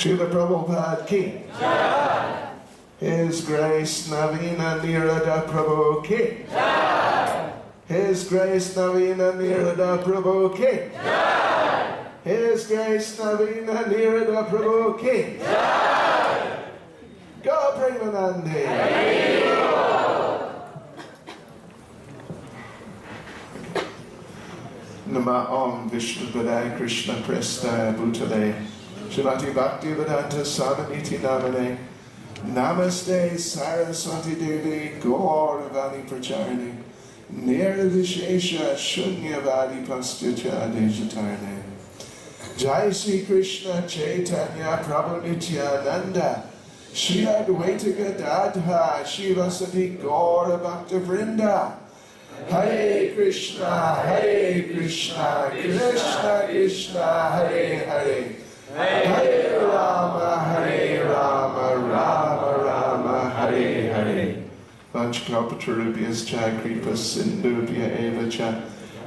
Srila Prabhupada ki. Jai. His Grace Navina Nirada Prabhu ki. Jai. His Grace Navina Nirada Prabhu ki. Jai. His Grace Navina Nirada Prabhu ki. Jai. Go Premanandi. Nama Om Vishnu Padaya Krishna Prestaya Bhutale Srimati Bhakti Vedanta Samaniti Namane Namaste Saraswati Devi Gauravani Pracharane Nirvishesha Shunyavadi Pastyacha Dejatarane Jai Sri Krishna Chaitanya Prabhu Nityananda Shri Advaita Gadadha Shivasati Gaura Bhakta Vrinda Hare Krishna, Krishna Krishna, Hare Hare, Hare Rama, Rama Rama, Hare Hare. Vanchkalpatarubhyas cha kripa sindhubhya eva cha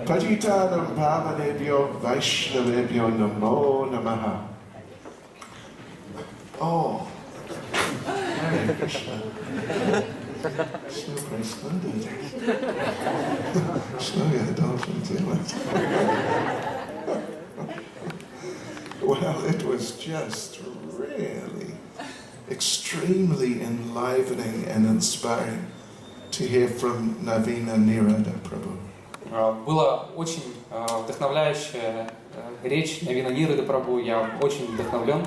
patitanam pavanebhyo vaishnavebhyo namo namaha. Oh, Hare Krishna. So splendid. Slowly indulgence in it. Well, it was just really extremely enlivening and inspiring to hear from Navina Nirada Prabhu. Была очень вдохновляющая речь Навина Нирады Прабху. Я очень вдохновлен.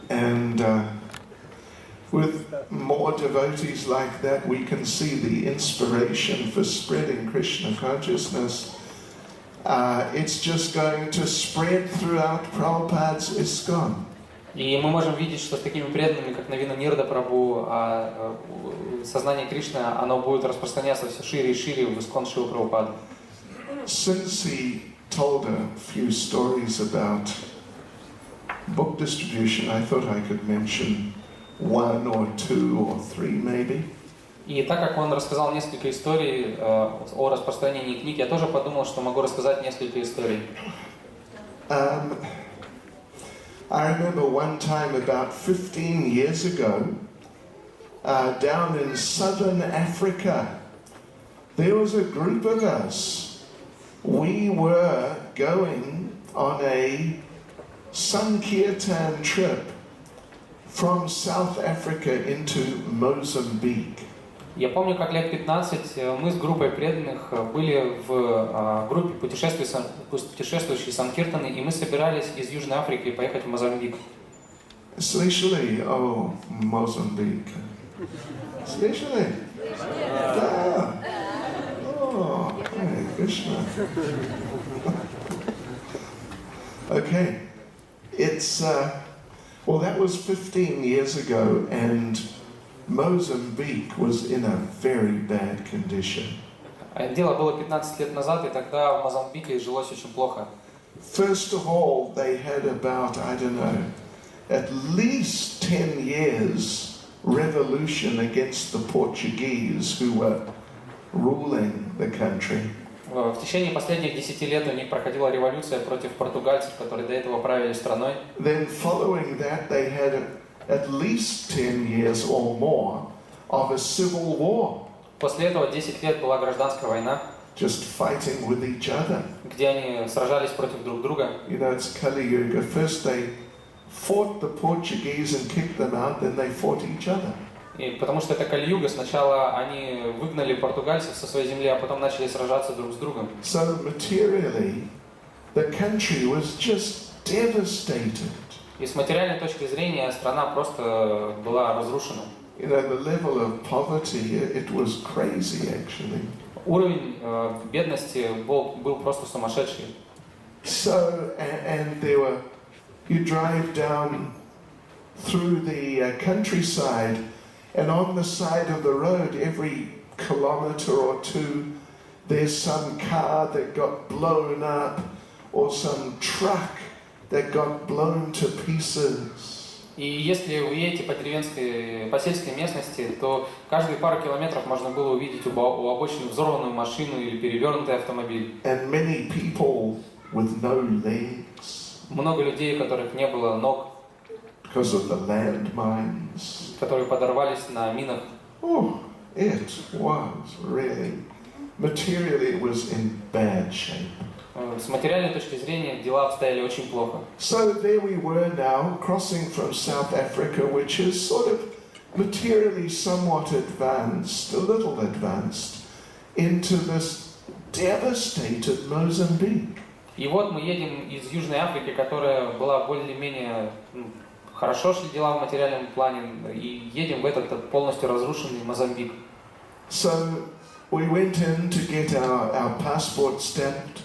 And with more devotees like that, we can see the inspiration for spreading Krishna consciousness. It's just going to spread throughout Prabhupada's ISKCON. И мы можем видеть, что с такими преданными, как Навина Нирада Прабху, сознание Кришны, оно будет распространяться все шире и шире в ISKCON Шрилы Прабхупады. Since he told a few stories about book distribution, I thought I could mention one or two or three maybe. И так как он рассказал несколько историй о распространении книг, я тоже подумал, что могу рассказать несколько историй. I remember one time about 15 years ago, down in southern Africa, there was a group of us. We were going on a Sankirtan trip from South Africa into Mozambique. Я помню, как лет 15 мы с группой преданных были в группе путешествующие Санкиртаны, и мы собирались из Южной Африки поехать в Мозамбик. Слышали о Мозамбике? Слышали? Да. О, Кришна. Okay. It's well, that was 15 years ago, and Mozambique was in a very bad condition. Дело было 15 лет назад, и тогда в Мозамбике жилось очень плохо. First of all, they had about, I don't know, at least 10 years revolution against the Portuguese who were ruling the country. В течение последних 10 лет у них проходила революция против португальцев, которые до этого правили страной. Then following that, they had at least 10 years or more of a civil war. После этого 10 лет была гражданская война, just fighting with each other. Где они сражались против друг друга. You know, it's Kali Yuga. First they fought the Portuguese and kicked them out, then they fought each other. И потому что это Кали-юга, сначала они выгнали португальцев со своей земли, а потом начали сражаться друг с другом. So materially, the country was just devastated. И с материальной точки зрения страна просто была разрушена. You know, the level of poverty, it was crazy actually. Уровень бедности был просто сумасшедший. So, and there were, you drive down through the countryside, and on the side of the road, every kilometer or two, there's some car that got blown up, or some truck that got blown to pieces. И если вы едете по сельской местности, то каждые пару километров можно было увидеть у обочины взорванную машину или перевернутый автомобиль. And many people with no legs. Много людей, у которых не было ног. because of the landmines. которые подорвались на минах. Oh, it was really, materially it was in bad shape. С материальной точки зрения дела обстояли очень плохо. So there we were now, crossing from South Africa, which is sort of materially somewhat advanced, a little advanced, into this devastated Mozambique. И вот мы едем из Южной Африки, которая была более-менее хорошо шли дела в материальном плане, и едем в этот полностью разрушенный Мозамбик. So we went in to get our passport stamped.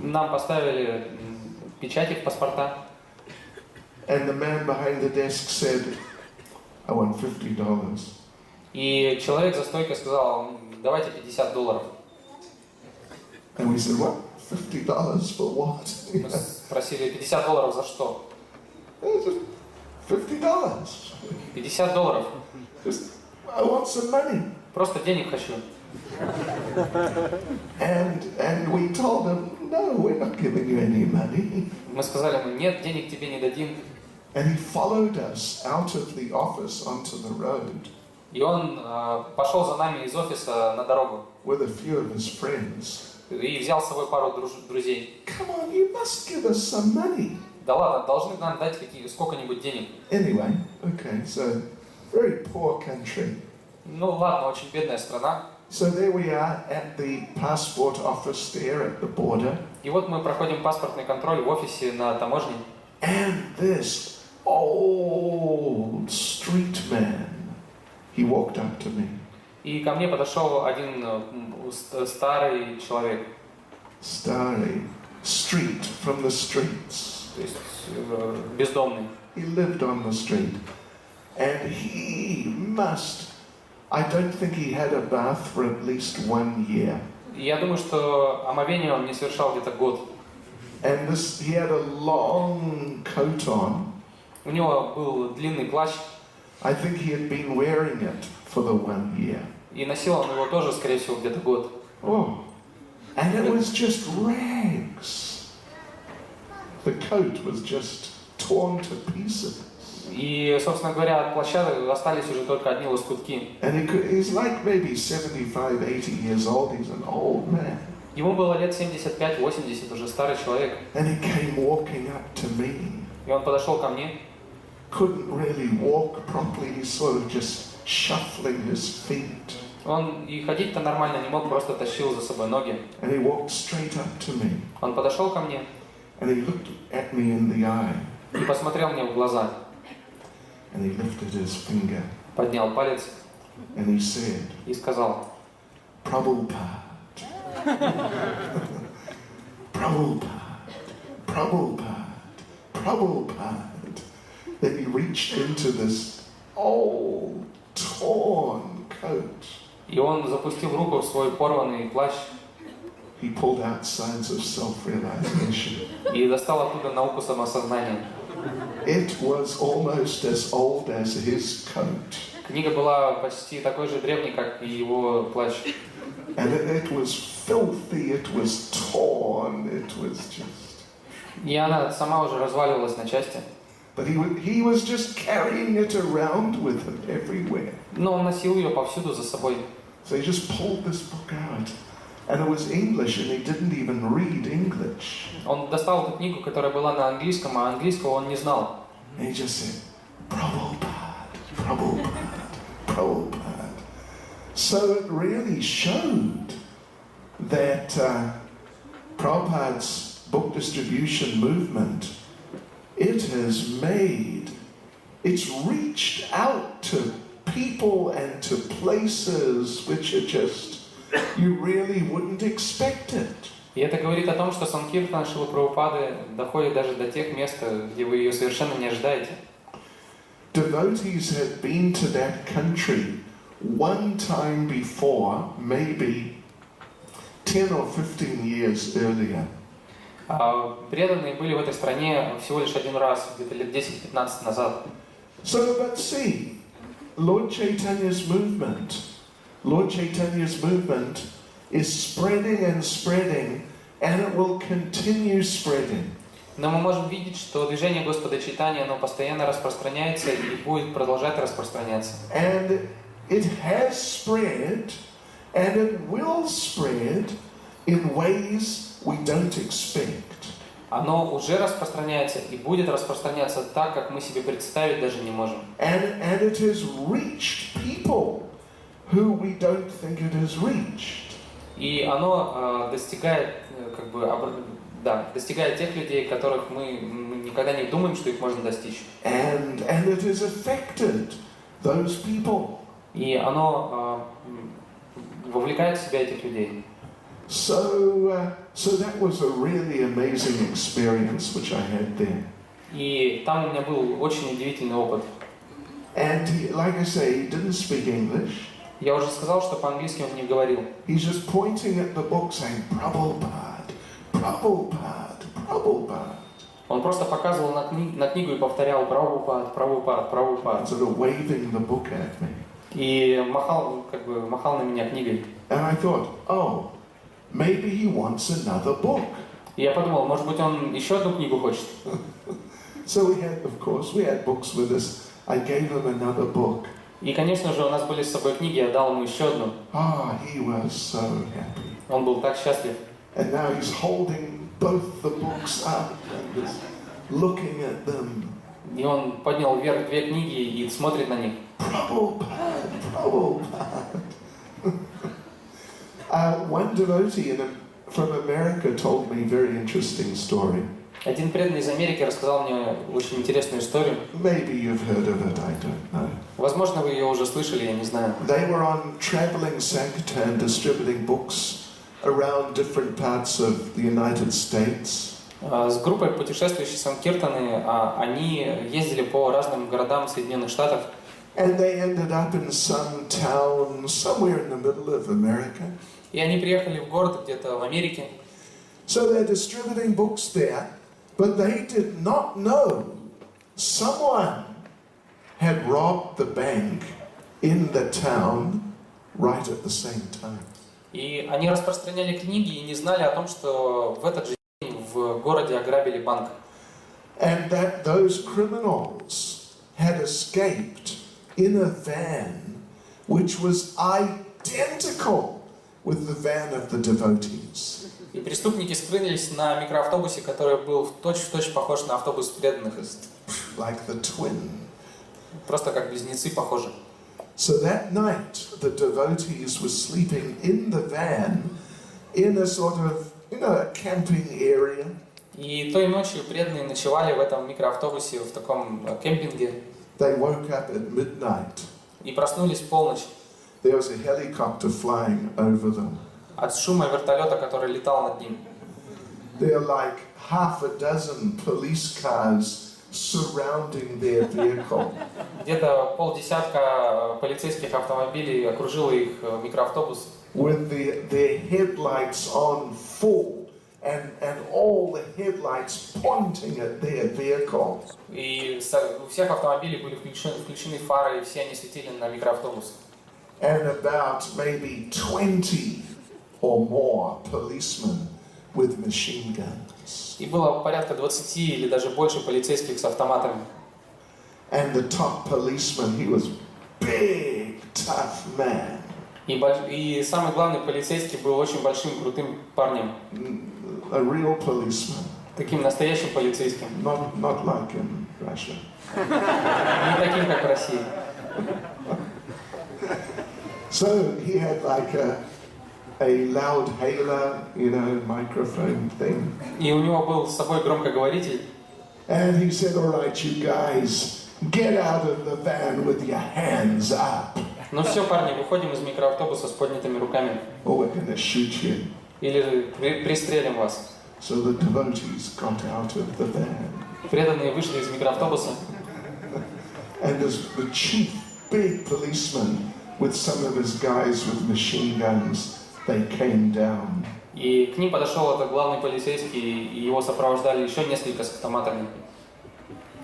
Нам поставили печати в паспорта. And the man behind the desk said, I want $50. И человек за стойкой сказал, давайте $50. And we said, what? $50 for what? Мы спросили, $50 за что? $50. $50. Just, I want some money. Просто денег хочу. And we told him, no, we're not giving you any money. Мы сказали ему, нет, денег тебе не дадим. And he followed us out of the office onto the road. И он пошел за нами из офиса на дорогу. With a few of his friends. И взял с собой пару друзей. Come on, you must give us some money. Да ладно, должны нам дать сколько-нибудь денег. Anyway, okay, so very poor country. Ну ладно, очень бедная страна. So there we are at the passport office there at the border. И вот мы проходим паспортный контроль в офисе на таможне. And this old street man, he walked up to me. И ко мне подошел один старый человек. Starry, street, from the streets. То есть бездомный. He lived on the street. And he must, I don't think he had a bath for at least 1 year. Я думаю, что омовение он не совершал где-то год. And this, he had a long coat on. У него был длинный плащ. I think he had been wearing it for the 1 year. И носил он его тоже, скорее всего, где-то год. Oh, and it was just rags. The coat was just torn to pieces. И, собственно говоря, от плаща остались уже только одни лоскутки. And he's like maybe 75, 80 years old. He's an old man. Ему было лет 75-80, уже старый человек. And he came walking up to me. И он подошел ко мне. Couldn't really walk properly. He's sort of just shuffling his feet. Он и ходить-то нормально не мог, просто тащил за собой ноги. And he walked straight up to me. Он подошел ко мне. And he looked at me in the eye. И посмотрел мне в глаза. And he lifted his finger. Поднял палец. And he said, И сказал, Prabhupada. Prabhupada. Prabhupada. Prabhupada. Then he reached into this old, torn coat. И он запустил руку в свой порванный плащ. He pulled out signs of self-realization. И достал оттуда науку самосознания. It was almost as old as his coat. Книга была почти такой же древней, как и его плащ. And it was filthy, it was torn, it was just... И она сама уже разваливалась на части. But he was just carrying it around with him everywhere. Но он носил ее повсюду за собой. So he just pulled this book out. And it was English, and he didn't even read English. Он достал эту книгу, которая была на английском, а английского он не знал. And he just said, Prabhupada, Prabhupada, Prabhupada. So it really showed that Prabhupada's book distribution movement, it has made, it's reached out to people and to places which are just, you really wouldn't expect it. И это говорит о том, что Санкиртана Шилы Прабхупады доходит даже до тех мест, где вы ее совершенно не ожидаете. Devotees had been to that country one time before, maybe 10 or 15 years earlier. Преданные были в этой стране всего лишь один раз, где-то лет 10-15 назад. So, but see, Lord Chaitanya's movement is spreading and spreading, and it will continue spreading. Но мы можем видеть, что движение Господа Чайтаньи, оно постоянно распространяется и будет продолжать распространяться. And it has spread, and it will spread in ways we don't expect. Оно уже распространяется и будет распространяться так, как мы себе представить даже не можем. And it has reached people who we don't think it has reached. И оно достигает, достигает тех людей, которых мы никогда не думаем, что их можно достичь. And it has affected those people. И оно вовлекает в себя этих людей. So that was a really amazing experience which I had there. И там у меня был очень удивительный опыт. And he, like I say, he didn't speak English. Я уже сказал, что по-английски он не говорил. He's just pointing at the book saying, Prabhupada, Prabhupada, Prabhupada. Он просто показывал на книгу и повторял Прабхупад, Прабхупад, Прабхупад. Sort of waving the book at me. И махал на меня книгой. And I thought, oh, maybe he wants another book. И я подумал, может быть, он еще одну книгу хочет. So we had books with us. I gave him another book. И, конечно же, у нас были с собой книги, я дал ему еще одну. He was so happy. Он был так счастлив. And now he's holding both the books up and is looking at them. И он поднял вверх две книги и смотрит на них. Prabhupada, Prabhupada. One devotee from America told me a very interesting story. Один преданный из Америки рассказал мне очень интересную историю. Maybe you've heard of it, I don't know. Возможно, вы ее уже слышали, я не знаю. They were on traveling Sankirtan distributing books around different parts of the United States. С группой путешествующие санкиртаны, они ездили по разным городам Соединенных Штатов. And they ended up in some town somewhere in the middle of America. И они приехали в город где-то в Америке. So they're distributing books there, but they did not know someone had robbed the bank in the town right at the same time. И они распространяли книги и не знали о том, что в этот же день в городе ограбили банк. And that those criminals had escaped in a van which was identical with the van of the devotees. И преступники скрылись на микроавтобусе, который был точь-в-точь похож на автобус преданных. Like the twin. Просто как близнецы похожи. So that night, the devotees were sleeping in the van in a sort of, a camping area. И той ночью преданные ночевали в этом микроавтобусе, в таком кемпинге. They woke up at midnight. И проснулись в полночь. There was a helicopter flying over them. От шума вертолета, который летал над ним. There are like half a dozen police cars surrounding their vehicle. Где-то полдесятка полицейских автомобилей окружило их микроавтобус. With their headlights on full and all the headlights pointing at their vehicle. И у всех автомобилей были включены фары, и все они светили на микроавтобус. And about maybe 20 or more policemen with machine guns. И было порядка 20 или даже больше полицейских с автоматами. And the top policeman, he was big, tough man. И самый главный полицейский был очень большим, крутым парнем. A real policeman. Таким настоящим полицейским. Not like in Russia. Не таким, как в России. So he had like a loud hailer, microphone thing. И у него был с собой громкоговоритель. And he said, all right, you guys, get out of the van with your hands up. Ну все, парни, выходим из микроавтобуса с поднятыми руками. Or we're going to shoot you. Или пристрелим вас. So the devotees got out of the van. Преданные вышли из микроавтобуса. And as the chief big policeman with some of his guys with machine guns, they came down. И к ним подошел этот главный полицейский, и его сопровождали еще несколько с автоматами.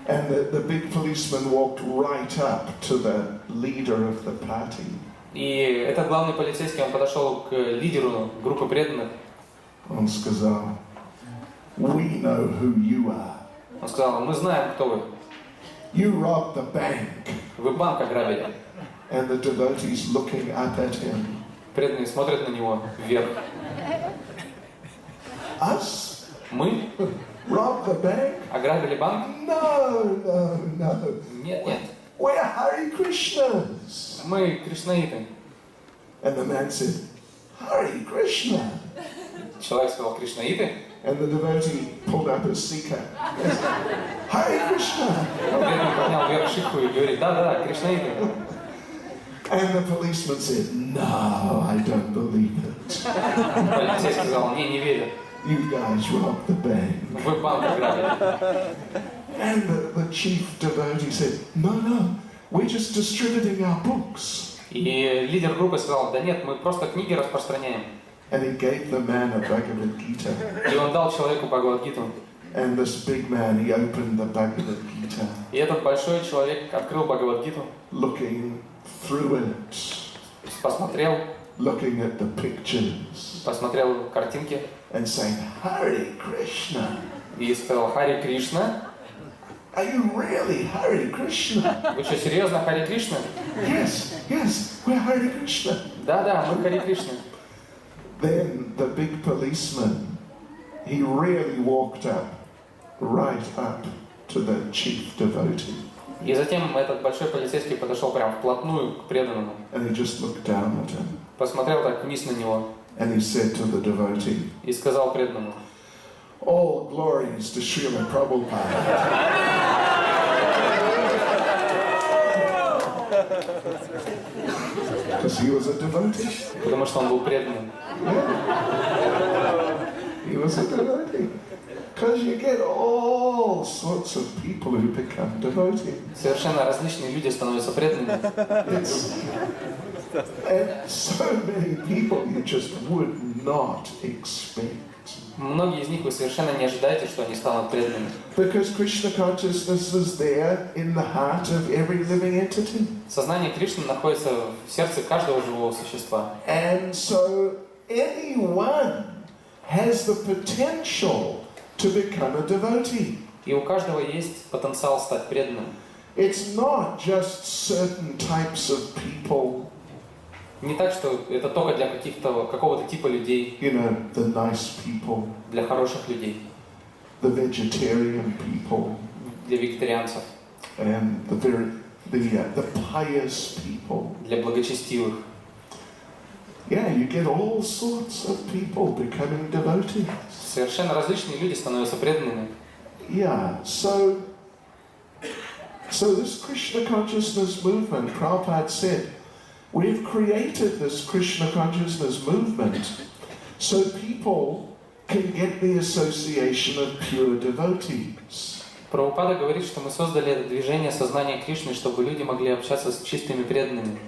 And the big policeman walked right up to the leader of the party. И этот главный полицейский, он подошел к лидеру группы преданных. Он сказал, we know who you are. Он сказал, мы знаем, кто вы. You robbed the bank. Вы банк ограбили. And the devotees looking up at him. Преданные смотрят на него вверх. Us? Мы? Robbed the bank? Ограбили банк? No. Нет. We're Hare Krishnas. Мы кришнаиты. And the man said, Hare Krishna. Человек сказал, кришнаиты? And the devotee pulled up his seeker. Hare Krishna. Преданный поднял вверх шипку и говорит, да, кришнаиты. And the policeman said, no, I don't believe it. Полицейский сказал, не верю. You guys robbed the bank. Вы банк ограбили. And the chief devotee said, no, we're just distributing our books. И лидер группы сказал, да нет, мы просто книги распространяем. And he gave the man a Bhagavad Gita. И он дал человеку Бхагавад-гиту. And this big man, he opened the Bhagavad Gita. И этот большой человек открыл Бхагавад-гиту. Looking through it. Посмотрел. Looking at the pictures. Посмотрел картинки. And saying, Hare Krishna. И сказал, Хари Кришна. Are you really Hare Krishna? Вы что, серьезно, Хари Кришна? Yes, we're Hare Krishna. Да, мы Хари Кришна. Then the big policeman, he really walked up, right up to the chief devotee. И затем этот большой полицейский подошел прям вплотную к преданному. And he just looked down at him. Посмотрел так вниз на него. And he said to the devotee, И сказал преданному, all glories to Srila Prabhupada. Because he was a devotee. потому что он был преданным. He was a devotee. Because you get all sorts of people who become devotees. Совершенно различные люди становятся преданными. And so many people you just would not expect. Многие из них вы совершенно не ожидаете, что они станут преданными. Because Krishna consciousness is there in the heart of every living entity. Сознание Кришны находится в сердце каждого живого существа. And so anyone has the potential to become a devotee. И у каждого есть потенциал стать преданным. It's not just certain types of people. Не так, что это только для какого-то типа людей. You know, the nice people. Для хороших людей. The vegetarian people. Для вегетарианцев. And the pious people. Для благочестивых. Yeah, you get all sorts of people becoming devotees. Совершенно различные люди становятся преданными. Yeah, so this Krishna consciousness movement, Prabhupada said, we've created this Krishna consciousness movement so people can get the association of pure devotees. Прабхупада говорит, что мы создали это движение сознания Кришны, чтобы люди могли общаться с чистыми преданными.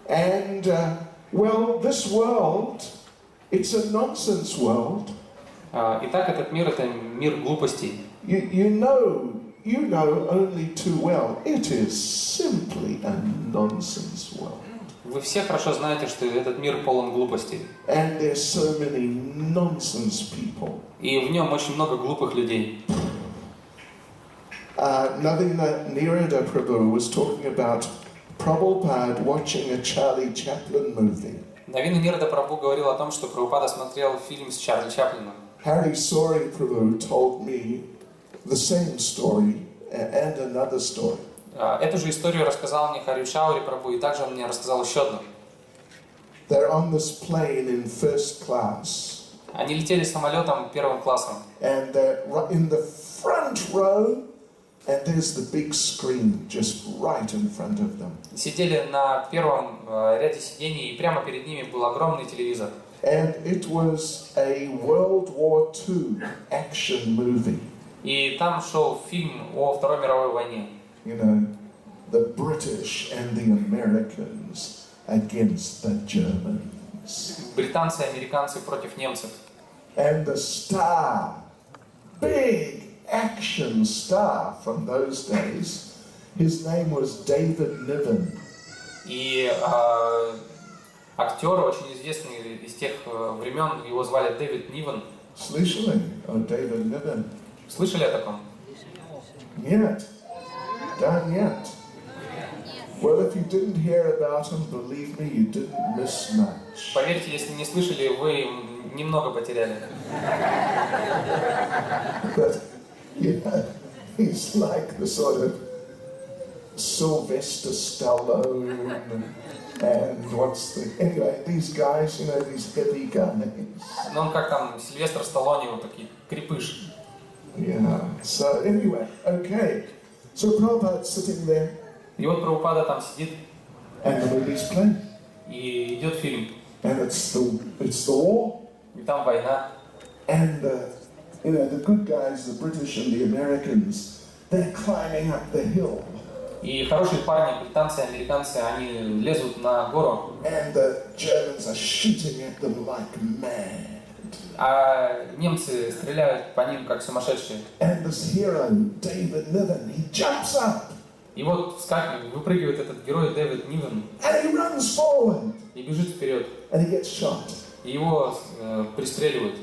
And well, this world, it's a nonsense world. Итак, этот мир — это мир глупостей. You know only too well, it is simply a nonsense world. Вы все хорошо знаете, что этот мир полон глупостей. And there's so many nonsense people. И в нем очень много глупых людей. Navina Nirada Prabhu was talking about Prabhupada watching a Charlie Chaplin movie. Навина Нирада Прабху говорил о том, что Прабхупада смотрел фильм с Чарли Чаплином. Harry Sori Prabhu told me the same story and another story. Эту же историю рассказал мне Хари Шаури Прабху, и также он мне рассказал еще одну. They're on this plane in first class. Они летели самолетом первым классом. And they're in the front row, and there's the big screen just right in front of them. Сидели на первом ряде сидений, и прямо перед ними был огромный телевизор. And it was a World War II action movie. И там шел фильм о Второй мировой войне. You know, the British and the Americans against the Germans. Британцы и американцы против немцев. And the star, big action star from those days, his name was David Niven. И актер, очень известный из тех времен, его звали Дэвид Нивен. Слышали о Дэвид Нивен? Слышали о таком? Нет. Да, нет. Well, if you didn't hear about him, believe me, you didn't miss much. Поверьте, если не слышали, вы немного потеряли. But, you know, he's like the sort of Sylvester Stallone and anyway, these guys, you know, these heavy guys. Ну, он как там, Сильвестр Сталлоне, вот такие, крепыш. Yeah, so anyway, okay. So Prabhupada's sitting there. И вот Прабхупада там сидит, And the movie's playing. и идет фильм. And it's the war. И там война. And, you know, the good guys, the British and the Americans, they're climbing up the hill. И хорошие парни, британцы, американцы, они лезут на гору. And the Germans are shooting at them like mad. А немцы стреляют по ним как сумасшедшие. And this hero, David Niven, he jumps up. И вот выпрыгивает этот герой Дэвид Нивен and he runs forward. И бежит вперед. And he gets shot. И его пристреливают.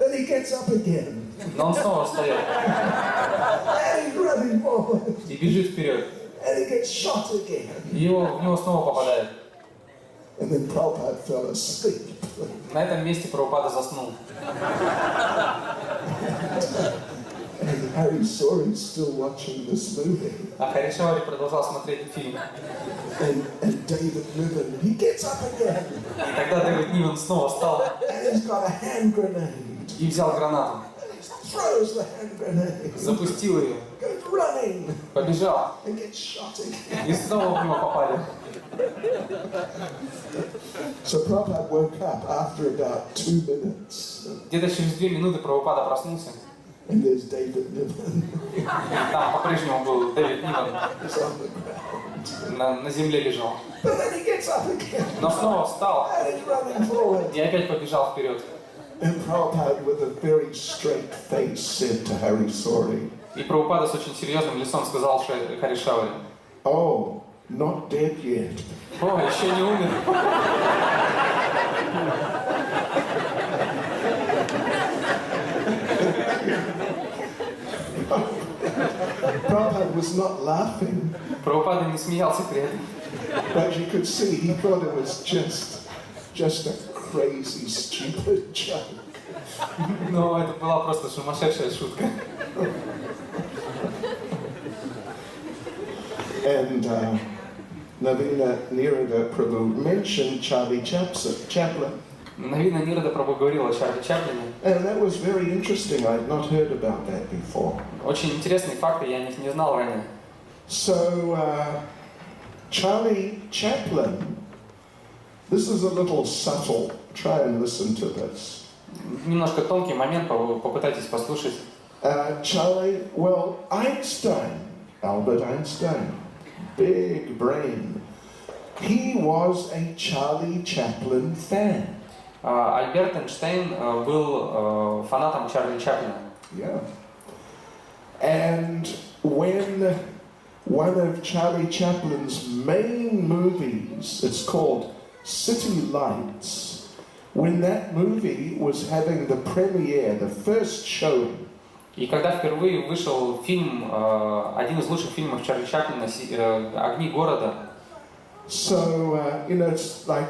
Then he gets up again. Но он снова встает. And he's running forward. И бежит вперед. And he gets shot again. И в него снова попадает. And then Prabhupada fell asleep. На этом месте Прабхупада заснул. And Harry Sori is still watching this movie. А Харишавари продолжал смотреть фильм. And David Niven, he gets up again. И тогда Дэвид Нивен снова встал And he's got a hand grenade. и взял гранату. Throws the hand grenade. Запустил ее. Goes running. Побежал. And gets shot again. И снова в него попали. So Prabhupada woke up after about 2 minutes. Где-то через 2 минуты Прабхупада проснулся. And there's David Niven. И там по-прежнему был Дэвид Нивен. He's on the ground. На земле лежал. But then he gets up again. Но снова встал And he's running forward. и опять побежал вперед. And Prabhupada, with a very straight face, said to Harry Sori, И Прабхупада с очень серьезным лицом сказал Харишавари: "Oh, not dead yet." «О, еще не умер». Prabhupada was not laughing, Прабхупада не смеялся при этом. but you could see he thought it was just a crazy, stupid joke. Но это была просто сумасшедшая шутка. And Navina Nirada Prabhu mentioned Charlie Chaplin. Навина Нирада Прабху говорил о Чарли Чаплине. And that was very interesting. I'd not heard about that before. Очень интересные факты, я о них не знал ранее. So, Charlie Chaplin, this is a little subtle. Try and listen to this. Немножко тонкий момент, попытайтесь послушать. Charlie, well, Albert Einstein, big brain. He was a Charlie Chaplin fan. Альберт Эйнштейн был фанатом Чарли Чаплина. Yeah. And when one of Charlie Chaplin's main movies, it's called City Lights, when that movie was having the premiere, the first showing, И когда впервые вышел фильм, один из лучших фильмов Чарли Чаплина «Огни города», so you know, it's like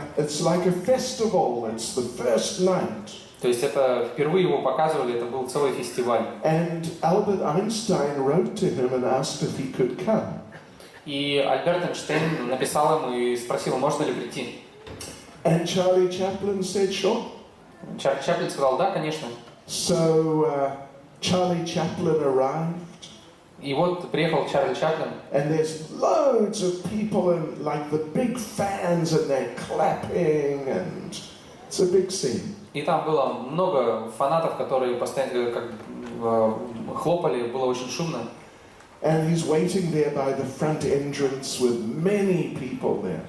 a festival. It's the first night. то есть это впервые его показывали, это был целый фестиваль. And Albert Einstein wrote to him and asked if he could come. И Альберт Эйнштейн написал ему и спросил, можно ли прийти. And Charlie Chaplin said, sure. Чарли Чаплин сказал, да, конечно. So Charlie Chaplin arrived. И вот приехал Чарли Чаплин. And there's loads of people and like the big fans and they're clapping and it's a big scene. И там было много фанатов, которые постоянно хлопали, было очень шумно. And he's waiting there by the front entrance with many people there.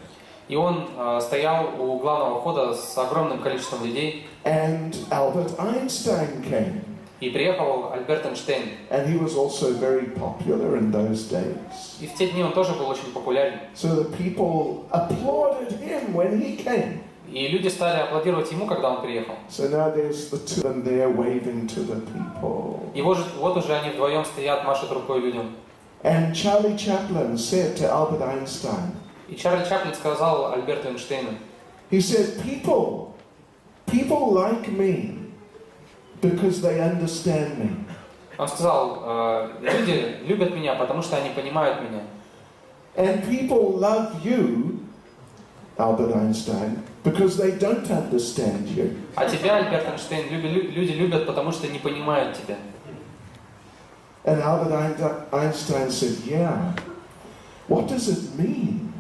И он стоял у главного входа с огромным количеством людей. And Albert Einstein came. И приехал Альберт Эйнштейн. And he was also very popular in those days. И в те дни он тоже был очень популярен. So the people applauded him when he came. И люди стали аплодировать ему, когда он приехал. So now there's the two of them there waving to the people. И вот уже они вдвоем стоят, машут рукой людям. And Charlie Chaplin said to Albert Einstein, И Чарли Чаплин сказал Альберту Эйнштейну, he said, people like me because they understand me. он сказал, люди любят меня, потому что они понимают меня. And people love you, Albert Einstein, because they don't understand you. А тебя, Альберт Эйнштейн, люди любят, потому что не понимают тебя. And Albert Einstein said, yeah, what does it mean?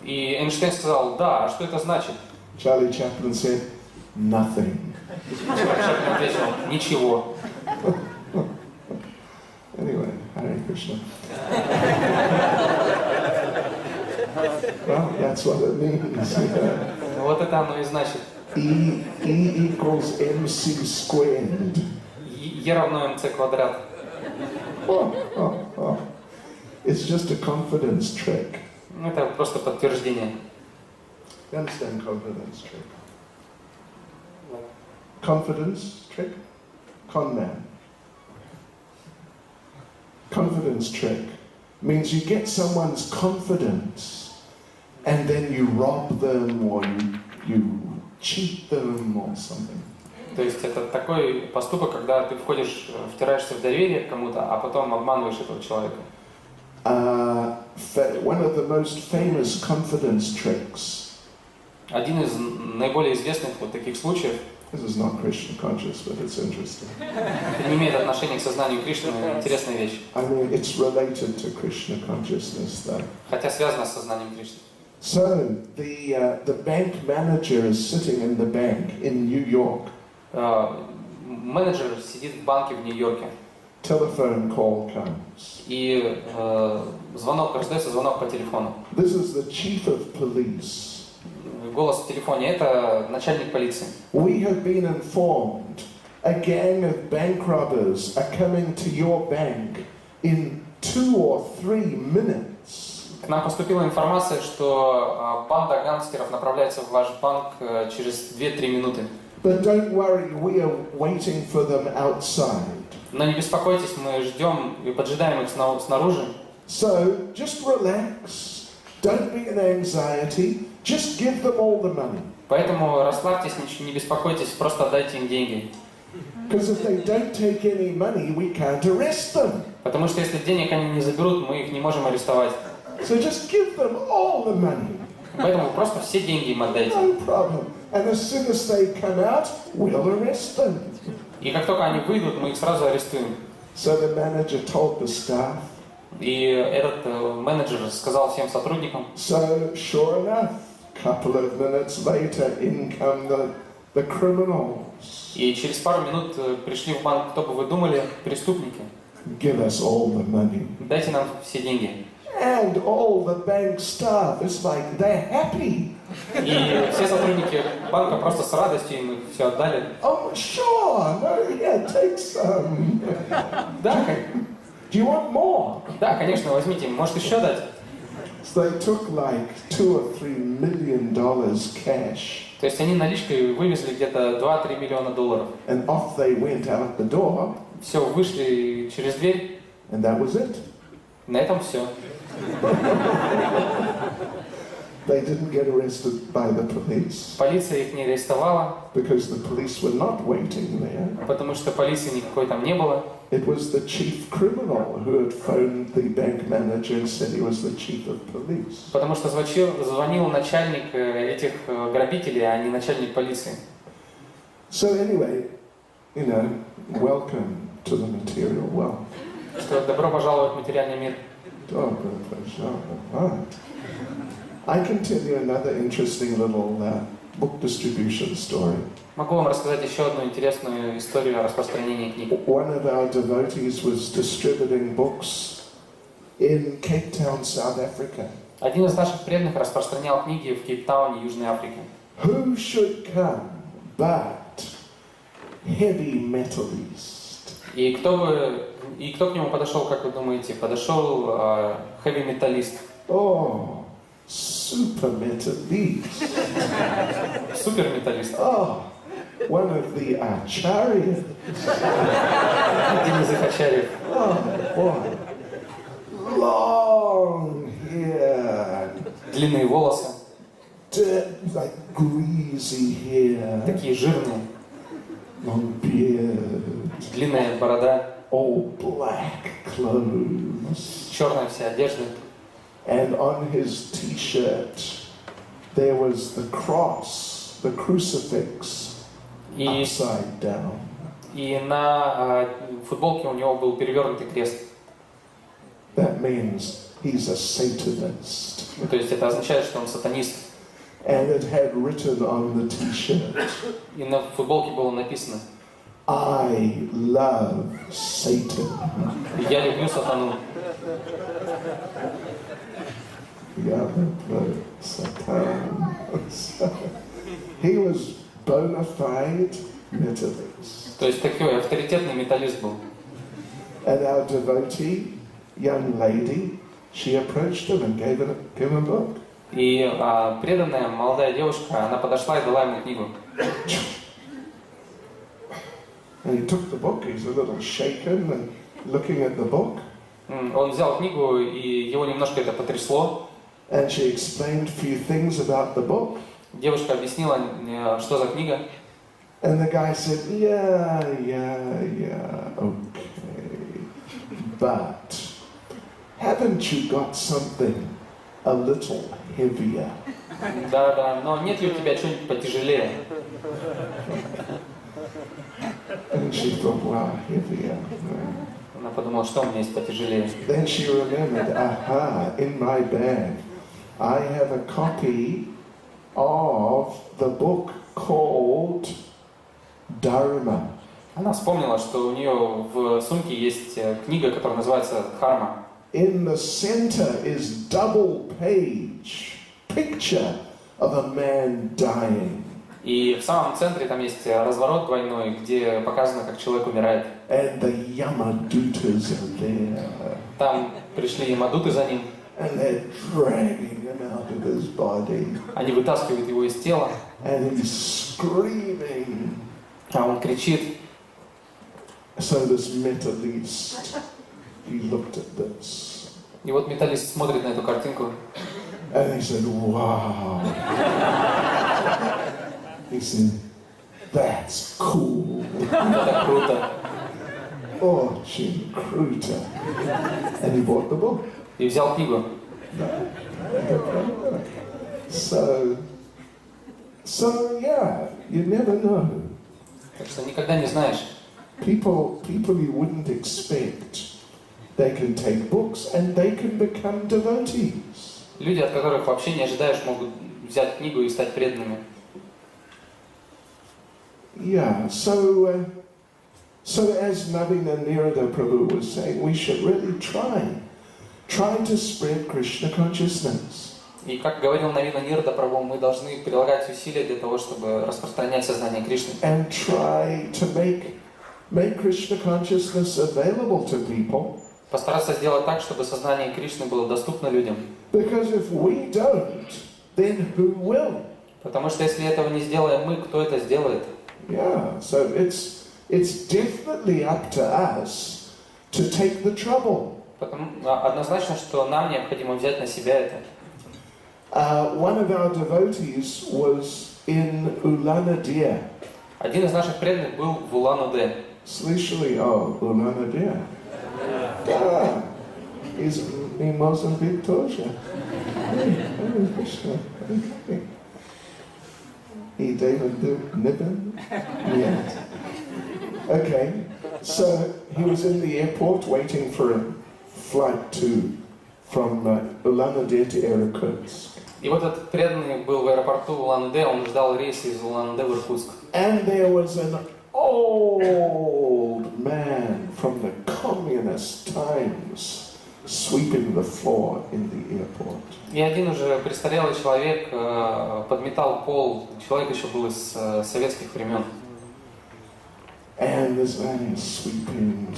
И Эйнштейн сказал, да, а что это значит? Charlie Chaplin said, nothing. Чаплин ответил, ничего. Anyway, Hare Krishna. Well, that's what it means. Вот это оно и значит. E equals MC squared. Е равно МЦ квадрат. It's just a confidence trick. Это просто подтверждение. You understand confidence trick? Confidence trick? Con man. Confidence trick means you get someone's confidence and then you rob them or you cheat them or something. То есть это такой поступок, когда ты втираешься в доверие к кому-то, а потом обманываешь этого человека. One of the most famous confidence tricks. Один из наиболее известных вот таких случаев. This is not Krishna conscious, but it's interesting. Это не имеет отношения к сознанию Кришны, но интересная вещь. I mean, it's related to Krishna consciousness, though. Хотя связано с сознанием Кришны. So the bank manager is sitting in the bank in New York. Менеджер сидит в банке в Нью-Йорке. Telephone call comes. И раздается звонок по телефону. This is the chief of police. Голос в телефоне – это начальник полиции. We have been informed a gang of bank robbers are coming to your bank in 2 or 3 minutes. К нам поступила информация, что банда гангстеров направляется в ваш банк через 2-3 минуты. But don't worry, we are waiting for them outside. Но не беспокойтесь, мы ждем и поджидаем их снаружи. So just relax, don't be in anxiety, just give them all the money. Поэтому расслабьтесь, не беспокойтесь, просто отдайте им деньги. Because if they don't take any money, we can't arrest them. Потому что если денег они не заберут, мы их не можем арестовать. So just give them all the money. Поэтому просто все деньги им отдайте. No problem. And as soon as they come out, we'll arrest them. И как только они выйдут, мы их сразу арестуем. So the manager told the staff. И этот менеджер сказал всем сотрудникам. So sure enough, couple of minutes later, in come the criminals. И через пару минут пришли в банк, кто бы вы думали, преступники. Give us all the money. Дайте нам все деньги. And all the bank staff is like, they're happy. И все сотрудники банка просто с радостью им все отдали. Oh, sure. No, yeah, take some. Да, Do you want more? да, конечно, возьмите, может еще дать. So they took like $2 or $3 million cash. То есть они наличкой вывезли где-то 2-3 миллиона долларов. And off they went out the door. Все, вышли через дверь. And that was it. На этом все. They didn't get arrested by the police. Полиция их не арестовала. Because the police were not waiting there. Потому что полиции никакой там не было. It was the chief criminal who had phoned the bank manager and said he was the chief of police. Потому что звонил начальник этих грабителей, а не начальник полиции. So anyway, you know, welcome to the material world. Что добро пожаловать в материальный мир. I can tell you another interesting little book distribution story. Могу вам рассказать еще одну интересную историю о распространении книг. One of our devotees was distributing books in Cape Town, South Africa. Один из наших преданных распространял книги в Кейптауне, Южной Африке. Who should come but heavy metalist? И кто к нему подошел, как вы думаете? Подошел хэви-металлист. Oh, super metallist. Суперметаллист. Oh, one of the acharyas. Один из их ачарьев. Oh, boy. Long hair. Длинные волосы, Like greasy hair. такие жирные. Long beard. Длинная борода, All black clothes. черная вся одежда. And on his t-shirt there was the cross, the crucifix, И, upside down. и на футболке у него был перевернутый крест. That means he's a Satanist. То есть это означает, что он сатанист. And it had written on the t-shirt, И на футболке было написано: I love Satan. «Я люблю сатану». Yeah, Satan. He was bona fide metallist. То есть такой авторитетный металлист был. And our devotee, young lady, she approached him and gave him a book. И преданная молодая девушка, она подошла и дала ему книгу. And he took the book, he's a little shaken and looking at the book. Он взял книгу, и его немножко это потрясло. And she explained a few things about the book. Девушка объяснила, что за книга. And the guy said, yeah, okay. But haven't you got something a little heavier? Да, но нет ли у тебя что-нибудь потяжелее? And she thought, wow, heavier. Она подумала, что у меня есть потяжелее. Then she remembered, aha, in my bag, I have a copy of the book called Dharma. Она вспомнила, что у нее в сумке есть книга, которая называется «Дхарма». In the center is double page picture of a man dying. И в самом центре там есть разворот двойной, где показано, как человек умирает. And the Yamadutas are there. Там пришли ямадуты за ним. And they're dragging him out of his body. Они вытаскивают его из тела. And he's screaming. А он кричит. So this metallist, he looked at this. И вот металлист смотрит на эту картинку. And he said, wow. He said, that's cool. Это круто. Очень круто. And he bought the book. И взял книгу. So yeah, you never know. Так что никогда не знаешь. People you wouldn't expect, they can take books and they can become devotees. Люди, от которых вообще не ожидаешь, могут взять книгу и стать преданными. Yeah, so as Navina Nirada Prabhu was saying, we should really try to spread Krishna consciousness. И как говорил Навина Нирада Прабху, мы должны прилагать усилия для того, чтобы распространять сознание Кришны. And try to make Krishna consciousness available to people. Постараться сделать так, чтобы сознание Кришны было доступно людям. Because if we don't, then who will? Потому что если этого не сделаем мы, кто это сделает? Yeah, so it's definitely up to us to take the trouble. Однозначно, что нам необходимо взять на себя это. One of our devotees was in Ulan-Ude. Один из наших преданных был в Улан-Удэ. Слышали о Ulan-Ude? Да, из Mozambique тоже. И David Niven? Yeah. Okay, so he was in the airport waiting for a flight from Ulan-Ude to Irkutsk. И вот этот преданный был в аэропорту Улан-Удэ, он ждал рейса из Улан-Удэ в Иркутск. And there was an old man from the communist times sweeping the floor in the airport. И один уже престарелый человек подметал пол, человек еще был из советских времен. And this man is sweeping.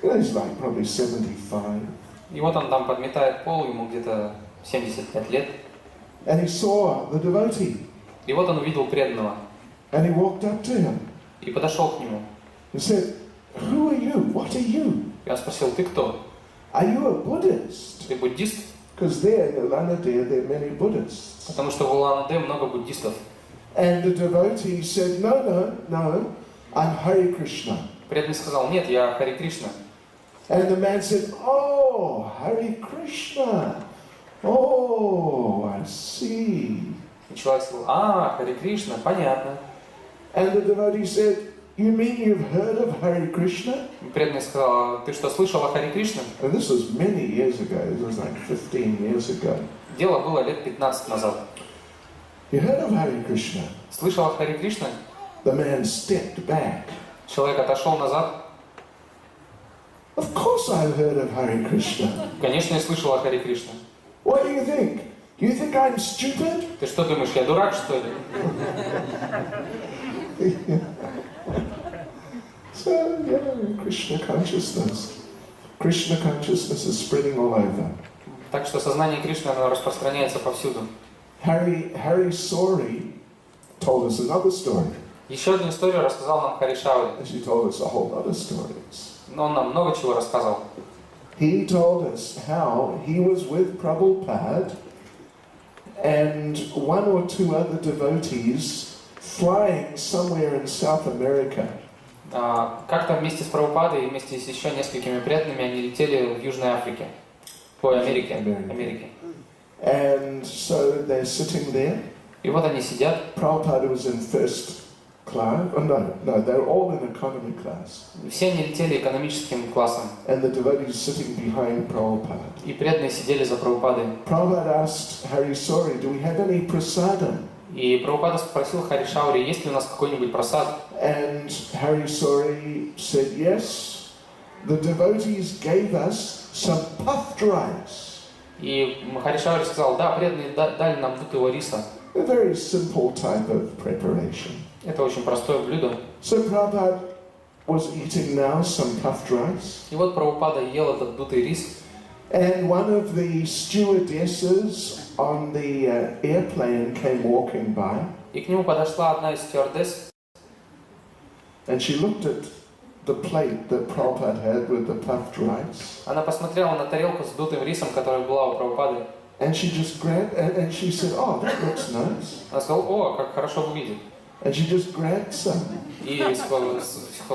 He's like probably 75. И вот он там подметает пол, ему где-то 75 лет. And he saw the devotee. И вот он увидел преданного. And he walked up to him. И подошел к нему. He said, "Who are you? What are you? И он спросил, ты кто? Are you a Buddhist?" Ты буддист? Because there in Ulana-Dea there are many Buddhists. Потому что в Улан-Удэ много буддистов. And the devotee said, no, I'm Hare Krishna. Преданный сказал, нет, я Хари Кришна. And the man said, "Oh, Hare Krishna. Oh, I see." И человек сказал, Хари Кришна, понятно. And the devotee said, "You mean you've heard of Hare Krishna?" И преданный сказал, ты что, слышал о Хари Кришне? And this was many years ago. It was like 15 years ago. Дело было лет 15 назад. You heard of Hare Krishna? Слышал о Хари Кришне? The man stepped back. Человек отошел назад. Of course I've heard of Hare Krishna. Конечно, я слышал о Хари Кришне. What do you think? You think I'm stupid? Ты что думаешь, я дурак, что ли? So, yeah, Krishna consciousness. Krishna consciousness is spreading all over. Так что сознание Кришны, оно распространяется повсюду. Harry Sori told us another story. Еще одну историю рассказал нам Харишаури. She told us a whole lot of stories. Но он нам много чего рассказал. He told us how he was with Prabhupada and one or two other devotees flying somewhere in South America. Как-то вместе с Прабхупадой и вместе с еще несколькими преданными они летели в Южной Африке. Америке. And so they're sitting there. И вот они сидят. Prabhupada was in first class. Oh, no, they're all in economy class. Все они летели экономическим классом. And the devotees sitting behind Prabhupada. И преданные сидели за Прабхупадой. Prabhupada asked Hari Sori, "Do we have any prasadam?" И Прабхупада спросил Харишаури, есть ли у нас какой-нибудь просад? And Hari Sori said, "Yes. The devotees gave us some puffed rice." И Харишаури сказал, да, преданные дали нам дутого риса. A very simple type of preparation. Это очень простое блюдо. So Prabhupada was eating now some puffed rice. И вот Прабхупада ел этот дутый рис. And one of the stewardesses on the airplane came walking by. И к нему подошла одна из стюардесс. And she looked at the plate that Prabhupada had with the puffed rice. Она посмотрела на тарелку с дутым рисом, которая была у Прабхупады. And she just grabbed, and she said, "Oh, that looks nice." Она сказала, о, как хорошо выглядит. And she just grabbed some. И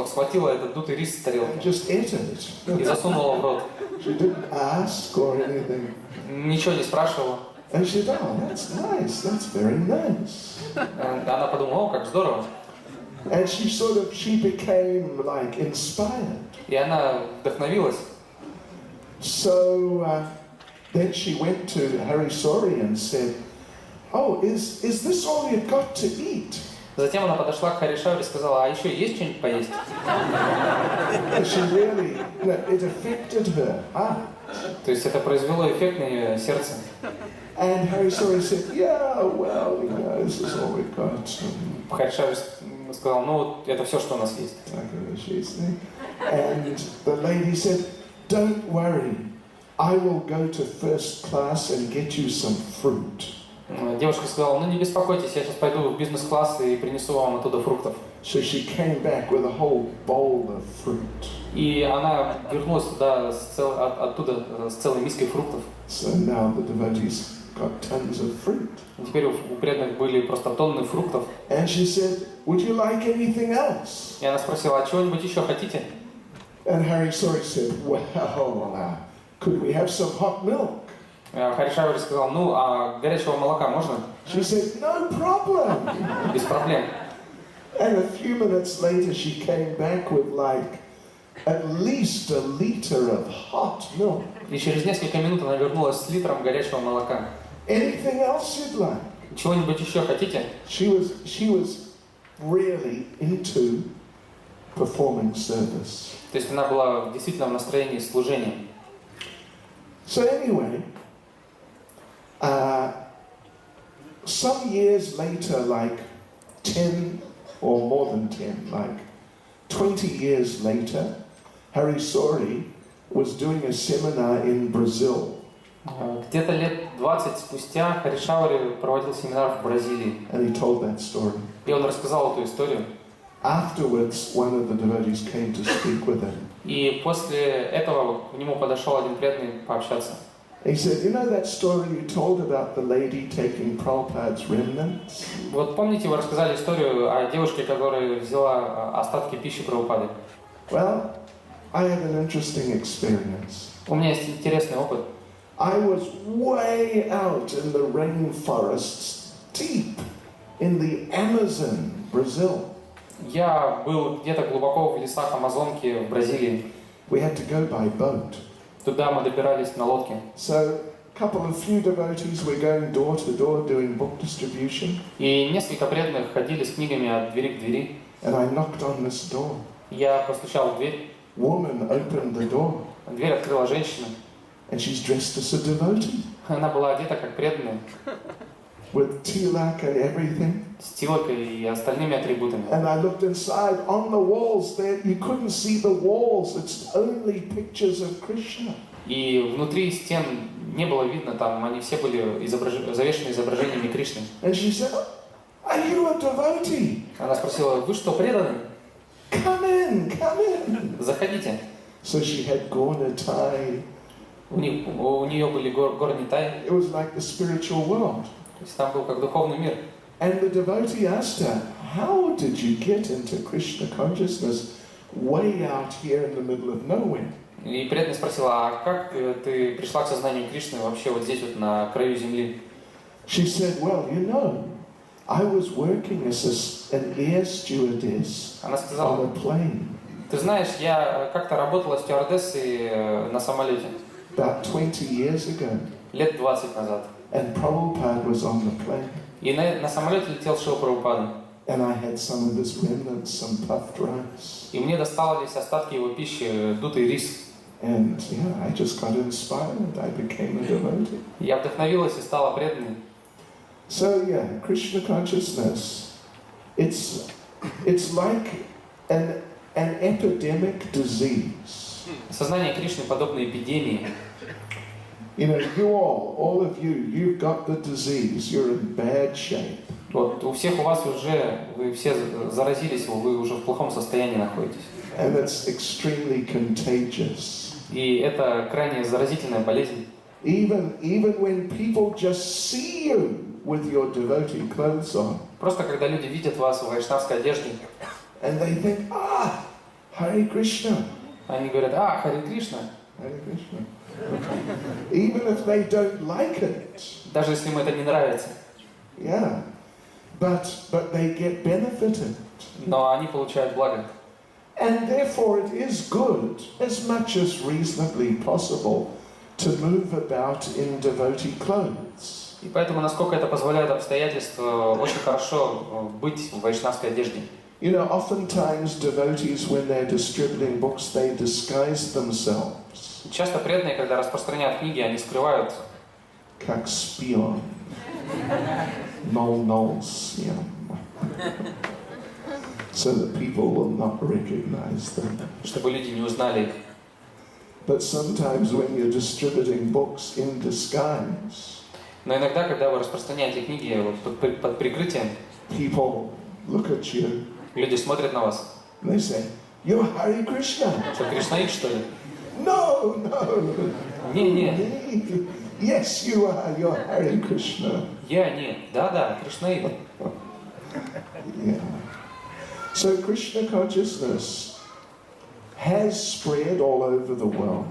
схватила этот дутый рис с тарелки. And just ate it. И засунула в рот. She didn't ask or anything. Ничего не спрашивала. And she said, "Oh, that's nice. That's very nice." Она подумала, о, как здорово. And she became like inspired. И она вдохновилась. So then she went to Hari Sori and said, "Oh, is this all you've got to eat?" Затем она подошла к Харишаури и сказала, а еще есть что-нибудь поесть? She really, it affected her heart. То есть это произвело эффект на ее сердце. And Hari Sori said, "Yeah, well, this is all we've got." Харишаури сказал, ну вот это все, что у нас есть. And the lady said, "Don't worry, I will go to first class and get you some fruit." Девушка сказала, ну не беспокойтесь, я сейчас пойду в бизнес-класс и принесу вам оттуда фруктов. So she came back with a whole bowl of fruit. И она вернулась туда оттуда с целой миской фруктов. So now the devotees got tons of fruit. И теперь у преданных были просто тонны фруктов. And she said, "Would you like anything else?" И она спросила, а чего-нибудь еще хотите? And Hari Sori said, "Well, could we have some hot milk?" Харишаури сказал, ну а горячего молока можно? She said, "No problem." Без проблем. And a few minutes later she came back with like at least a liter of hot milk. И через несколько минут она вернулась с литром горячего молока. Anything else you'd like? Чего-нибудь еще хотите? She was really into performing service. То есть она была действительно в настроении служения. So anyway, some years later, like 10 or more than 10, like 20 years later, Hari Sori was doing a seminar in Brazil. Где-то лет 20 спустя Харишаури проводил семинар в Бразилии. And he told that story. И он рассказал эту историю. Afterwards, one of the devotees came to speak with him. И после этого к нему подошел один преданный пообщаться. He said, you know that story you told about the lady taking Prabhupada's remnants? Вот помните, вы рассказали историю о девушке, которая взяла остатки пищи Прабхупады? Well, I had an interesting experience. У меня есть интересный опыт. I was way out in the rainforests, deep in the Amazon, Brazil. Я был где-то глубоко в лесах Амазонки в Бразилии. We had to go by boat. Туда мы добирались на лодке. So, a few devotees were going door to door doing book distribution. И несколько преданных ходили с книгами от двери к двери. And I knocked on this door. Я постучал в дверь. Woman opened the door. Дверь открыла женщина. And she's dressed as a devotee. Она была одета как преданная. With tilak and everything. С тилокой и остальными атрибутами. And I looked inside, on the walls there, you couldn't see the walls, it's only pictures of Krishna. И внутри стен не было видно, там они все были завешены изображениями Кришны. And she said, are you a devotee? Она спросила, вы что, преданы? Come in. Заходите. So she had Gorna tie. У нее были горни тай. It was like the spiritual world. То есть там был как духовный мир. And the devotee asked her, how did you get into Krishna consciousness way out here in the middle of nowhere? И преданный спросила, а как ты пришла к сознанию Кришны вообще вот здесь вот на краю земли? She said, well, you know, I was working as an air stewardess Она сказала, on a plane. ты знаешь, я как-то работала стюардессой на самолете. About 20 years ago. Лет 20 назад. And Prabhupada was on the plane. И на самолете летел Шрила Прабхупада. And I had some of his remnants, some puffed rice. И мне достались остатки его пищи, дутый рис. And yeah, I just got inspired. I became a devotee. Я вдохновилась и стала преданной. So yeah, Krishna consciousness, it's like an epidemic disease. Сознание Кришны подобно эпидемии. You know, you all of you, you've got the disease. You're in bad shape. Вот у всех у вас уже, вы все заразились, вы уже в плохом состоянии находитесь. And it's extremely contagious. И это крайне заразительная болезнь. Even when people just see you with your devotee clothes on. Просто когда люди видят вас в вайшнавской одежде. And they think, Hare Krishna. Они говорят, Харе Кришна. Hare Krishna. Even if they don't like it. Даже если им это не нравится. Yeah. But they get benefited. Но они получают благо. And therefore it is good, as much as reasonably possible, to move about in devotee clothes. И поэтому, насколько это позволяет обстоятельства, очень хорошо быть в вайшнавской одежде. You know, oftentimes devotees, when they're distributing books, they disguise themselves. Часто преданные, когда распространяют книги, они скрывают. Как шпион. Нол съем. So that people will not recognize them. Чтобы люди не узнали их. But sometimes when you're distributing books in disguise, но иногда, когда вы распространяете книги под прикрытием, people look at you. Люди смотрят на вас. And they say, "You're Hare Krishna." Что, Кришнаит, что ли? No. Не. Yes, you are. You're Hare Krishna. Я не. Да, Кришнаит. Yeah. So Krishna consciousness has spread all over the world.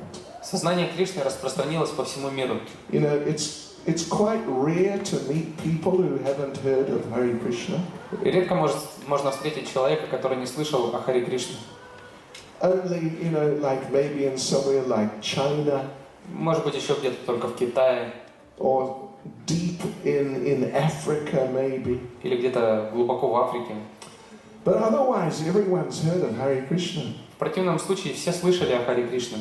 Сознание Кришны распространилось по всему миру. You know, it's quite rare to meet people who haven't heard of Hare Krishna. И редко можно встретить человека, который не слышал о Харе Кришне. Only, you know, like maybe in somewhere like China. Может быть, еще где-то только в Китае. Or deep in Africa, maybe. Или где-то глубоко в Африке. But otherwise, everyone's heard of Hare Krishna. В противном случае все слышали о Харе Кришне.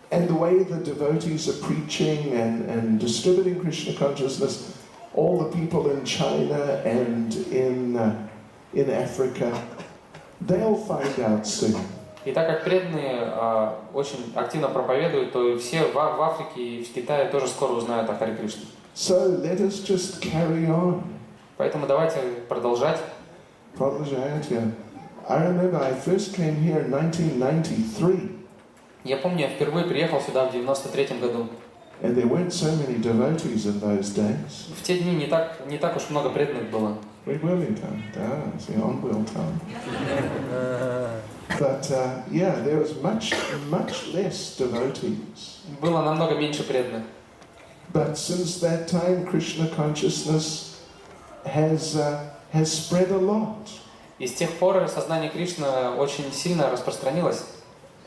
And the way the devotees are preaching and distributing Krishna consciousness, all the people in China and in Africa, they'll find out soon. И так как преданные очень активно проповедуют, то все в Африке и в Китае тоже скоро узнают о Харе Кришне. So let us just carry on. Поэтому давайте продолжать. Продолжайте. I remember I first came here in 1993. Я помню, я впервые приехал сюда в 93-м году. And there weren't so many devotees in those days. В те дни не так уж много преданных было. But yeah, there was much less devotees. Было намного меньше преданных. But since that time, Krishna consciousness has spread a lot. И с тех пор сознание Кришны очень сильно распространилось.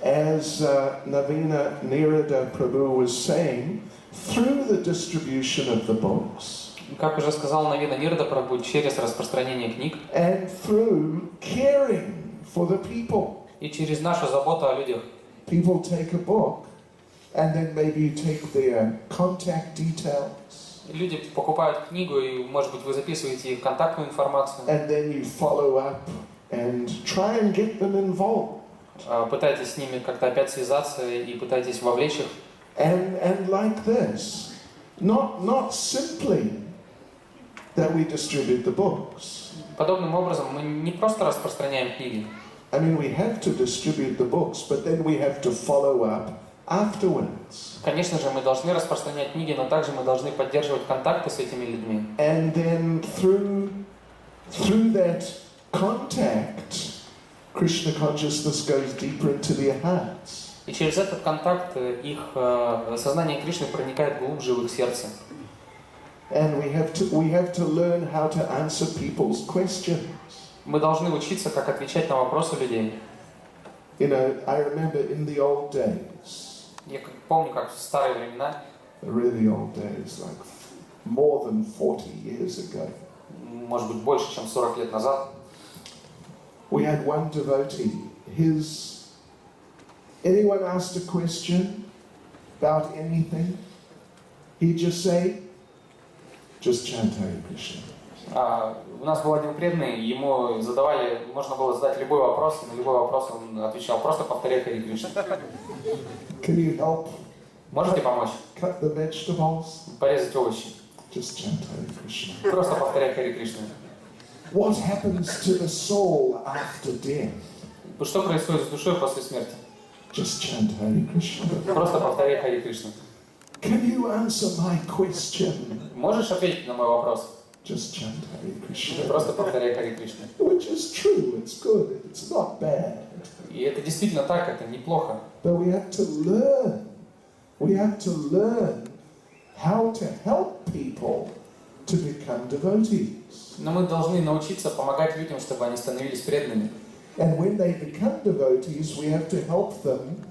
As Navina Nirada Prabhu was saying, through the distribution of the books, как уже сказал Навина Нирада Прабху, через распространение книг and through caring for the people. И через нашу заботу о людях. People take a book, and then maybe you take their contact details. Люди покупают книгу, и, может быть, вы записываете их контактную информацию. And then you follow up and try and get them involved. Пытаетесь с ними как-то опять связаться и пытаетесь вовлечь их. And like this, not simply that we distribute the books. Подобным образом мы не просто распространяем книги. I mean, we have to distribute the books, but then we have to follow up afterwards. Конечно же, мы должны распространять книги, но также мы должны поддерживать контакты с этими людьми. And then through that contact, Krishna consciousness goes deeper into their hearts. И через этот контакт их сознание Кришны проникает глубже в их сердце. And we have to learn how to answer people's questions. Мы должны учиться, как отвечать на вопросы людей. You know, I remember in the old days. Я помню, как в старые времена. The really old days, like more than 40 years ago. Может быть, больше, чем 40 лет назад. We had one devotee. Anyone asked a question about anything, he'd just say, just chant Hare Krishna. У нас был один преданный, ему можно было задать любой вопрос, и на любой вопрос он отвечал, просто повторяй Харе Кришна. Can you help? Можете помочь? Cut the vegetables? Порезать овощи. Just chant Hare Krishna. Просто повторяй Харе Кришна. What happens to the soul after death? Что происходит с душой после смерти? Just chant Hare Krishna. Просто повторяй Харе Кришна. Can you answer my question? Можешь ответить на мой вопрос? Just chant Hare Krishna. Просто повторяй Харе Кришна. Which is true, it's good, it's not bad. И это действительно так, это неплохо. But we have to learn. We have to learn how to help people to become devotees. Но мы должны научиться помогать людям, чтобы они становились преданными. And when they become devotees, we have to help them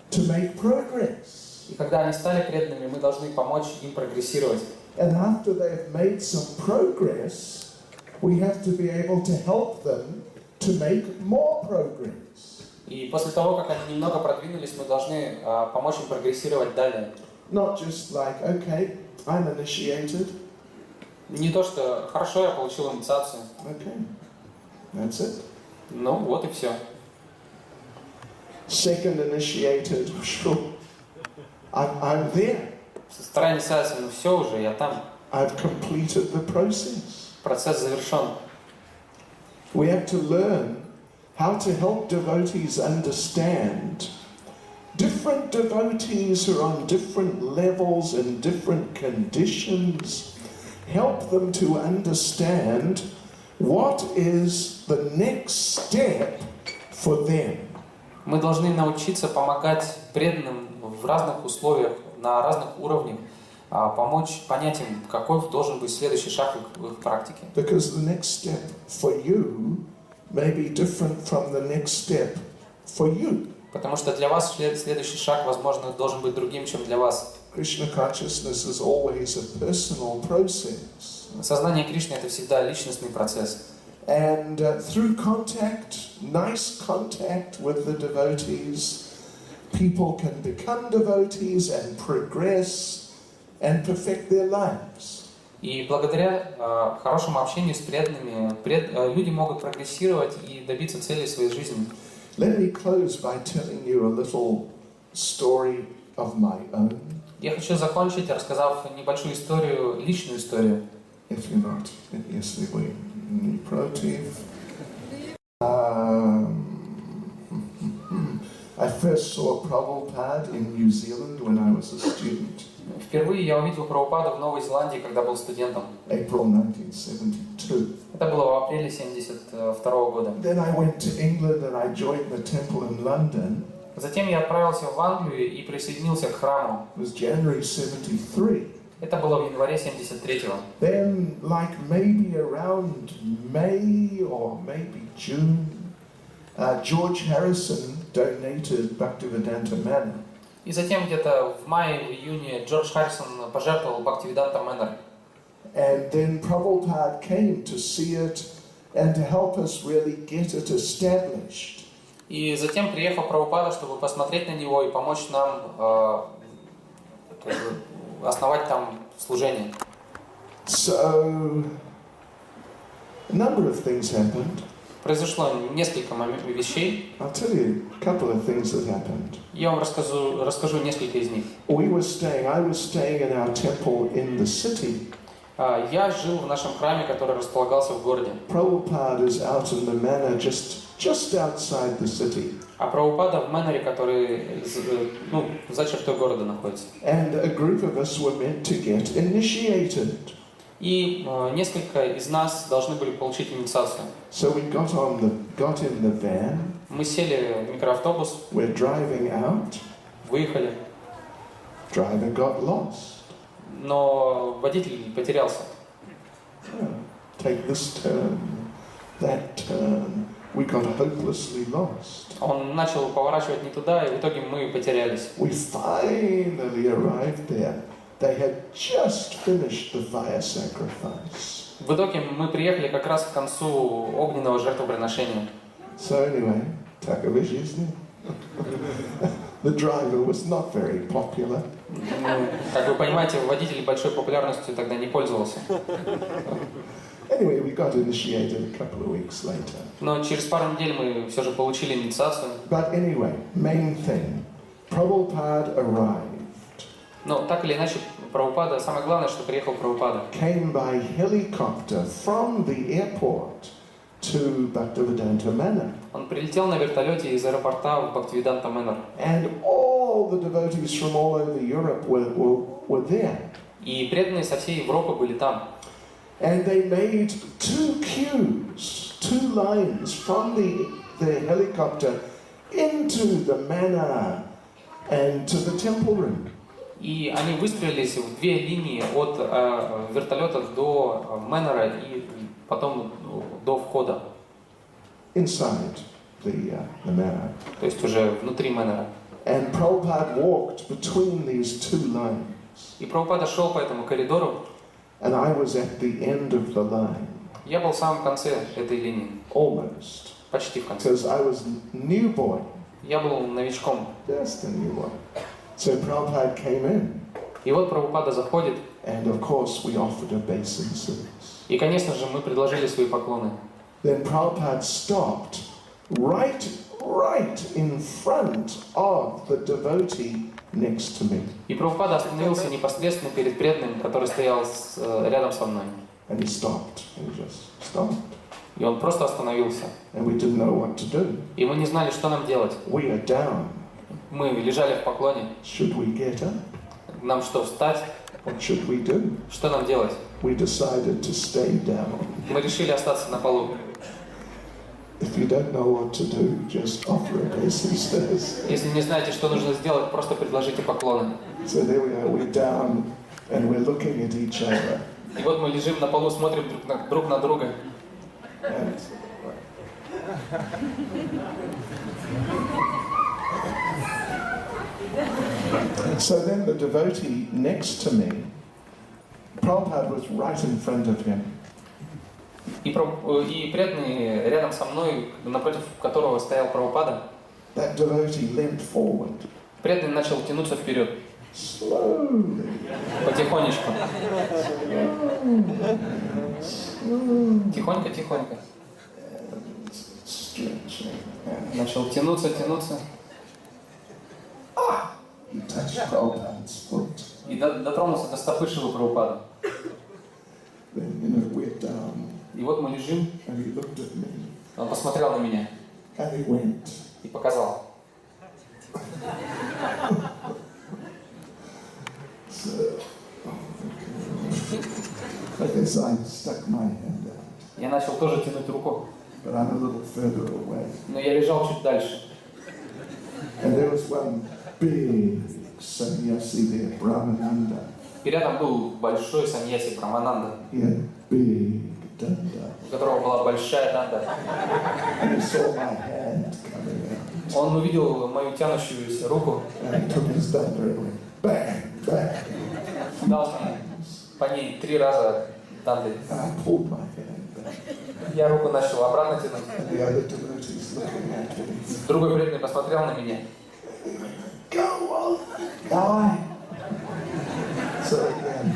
to make progress. И когда они стали преданными, мы должны помочь им прогрессировать. And after they've made some progress, we have to be able to help them to make more progress. И после того, как они немного продвинулись, мы должны помочь им прогрессировать далее. Not just like, okay, I'm initiated. Не то, что хорошо, я получил инициацию. Okay, that's it. Ну, вот и все. Second initiated, sure. I'm there. Вторая инициация, ну все уже, я там. I've completed the process. Процесс завершен. We have to learn how to help devotees understand. Different devotees are on different levels and different conditions. Help them to understand what is the next step for them. Мы должны научиться помогать преданным в разных условиях, на разных уровнях, помочь понять им, какой должен быть следующий шаг в их практике. Because the next step for you may be different from the next step for you. Потому что для вас следующий шаг, возможно, должен быть другим, чем для вас. Krishna consciousness is always a personal process. Сознание Кришны — это всегда личностный процесс. And through nice contact with the devotees, people can become devotees and progress and perfect their lives. И благодаря хорошему общению с преданными, люди могут прогрессировать и добиться целей своей жизни. Let me close by telling you a little story of my own. Я хочу закончить, рассказав небольшую историю, личную историю. If you're not, если вы не против. I first saw Prabhupada in New Zealand when I was a student. Впервые я увидел Прабхупаду в Новой Зеландии, когда был студентом. April 1972. Это было в апреле 1972 года. Then I went to England and I joined the temple in London. Затем я отправился в Англию и присоединился к храму. It was January 73. Это было в январе 73-го. Then, like maybe around May or maybe June, George Harrison donated Bhaktivedanta Manor. И затем где-то в мае, в июне Джордж Харрисон пожертвовал Бхактивиданта Manor. And then Prabhupada came to see it and to help us really get it established. И затем приехал Прабхупада, чтобы посмотреть на него и помочь нам основать там служение. So, a number of things happened. Произошло несколько вещей. I'll tell you a couple of things that happened. Я вам расскажу несколько из них. I was staying in our temple in the city. Я жил в нашем храме, который располагался в городе. Prabhupada is out in the manor just outside the city. А Прабхупада в Мэноре, который за чертой города находится. And a group of us were meant to get initiated. И несколько из нас должны были получить инициацию. So we got in the van. Мы сели в микроавтобус. We're driving out. Выехали. Driver got lost. Но водитель потерялся. Take this turn, that turn. We got hopelessly lost. Он начал поворачивать не туда, и в итоге мы потерялись. We finally arrived there. They had just finished the fire sacrifice. В итоге мы приехали как раз к концу огненного жертвоприношения. So anyway, таковы жизни. The driver was not very popular. Как вы понимаете, водитель большой популярностью тогда не пользовался. Anyway, we got initiated a couple of weeks later. Но через пару недель мы все же получили инициацию. But anyway, main thing, Prabhupada arrived. Но так или иначе, Прабхупада, самое главное, что приехал Прабхупада. Came by helicopter from the airport to Bhaktivedanta Manor. Он прилетел на вертолете из аэропорта в Бхактивиданта Manor. And all the devotees from all over Europe were there. И преданные со всей Европы были там. And they made two queues, two lines from the helicopter into the manor and to the temple room. И они выстроились в две линии от вертолета до Мэннера и потом до входа. Inside the manor. То есть уже внутри Мэннера. And Prabhupada walked between these two lines. И Прабхупада шел по этому коридору. And I was at the end of the line. Я был в самом конце этой линии. Almost. Почти в конце. Because I was newborn. Я был новичком. Just a newborn. So Prabhupada came in. И вот Прабхупада заходит. And of course we offered obeisances. И, конечно же, мы предложили свои поклоны. Then Prabhupada stopped right in front of the devotee next to me. И Прабхупада остановился непосредственно перед преданным, который стоял рядом со мной. And he stopped. He just stopped. И он просто остановился. And we didn't know what to do. И мы не знали, что нам делать. We are down. Мы лежали в поклоне. Should we get up? Нам что, встать? What should we do? Что нам делать? We decided to stay down. Мы решили остаться на полу. If you don't know what to do, just offer obeisances. Если не знаете, что нужно сделать, просто предложите поклоны. So there we are. We're down and we're looking at each other. И вот мы лежим на полу, смотрим друг на друга. And so then the devotee next to me, Prabhupada was right in front of him. И преданный рядом со мной, напротив которого стоял Прабхупада, That devotee leant forward. преданный начал тянуться вперед. Slowly. Потихонечку. Тихонько. Stretching. Начал тянуться. He touched Prabhupada's foot. И дотронулся до стопы Шрилы Прабхупады. Then, we're down. И вот мы лежим, And he looked at me. он посмотрел на меня And he went. и показал. So, I guess I stuck my hand out. Я начал тоже тянуть руку, But I'm a little further away. но я лежал чуть дальше. And there was one big sannyasi there, Brahmananda. И рядом был большой саньяси Брамананда, He had big danda. у которого была большая данда. And he saw my hand coming out. Он увидел мою тянущуюся руку, And he took his danda and went bang, bang. дал мне по ней 3 раза данды. And I pulled my hand back. Я руку начал обратно тянуть. And the other devotees looking at me. Другой преданный посмотрел на меня. Go on, давай. So again,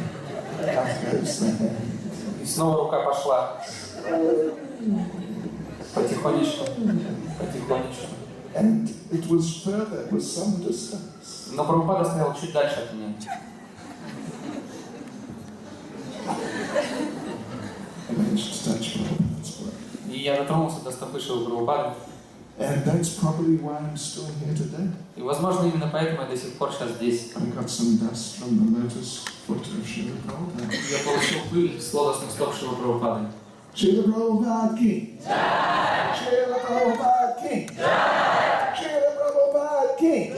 out goes the hand. И снова рука пошла. Потихонечку, потихонечку. And it was further, it was some distance. Но Прабхупада стоял чуть дальше от меня. I managed to touch Prabhupada's foot. И я дотронулся до стопы Шрилы Прабхупады. And that's probably why I'm still here today. И, возможно, именно поэтому я до сих пор сейчас здесь. I got some dust from the lotus foot of Srila Prabhupada. Я получил пыль с лотосных стоп Шрилы Прабхупады. Srila Prabhupada ki. Srila Prabhupada ki. Srila Prabhupada ki.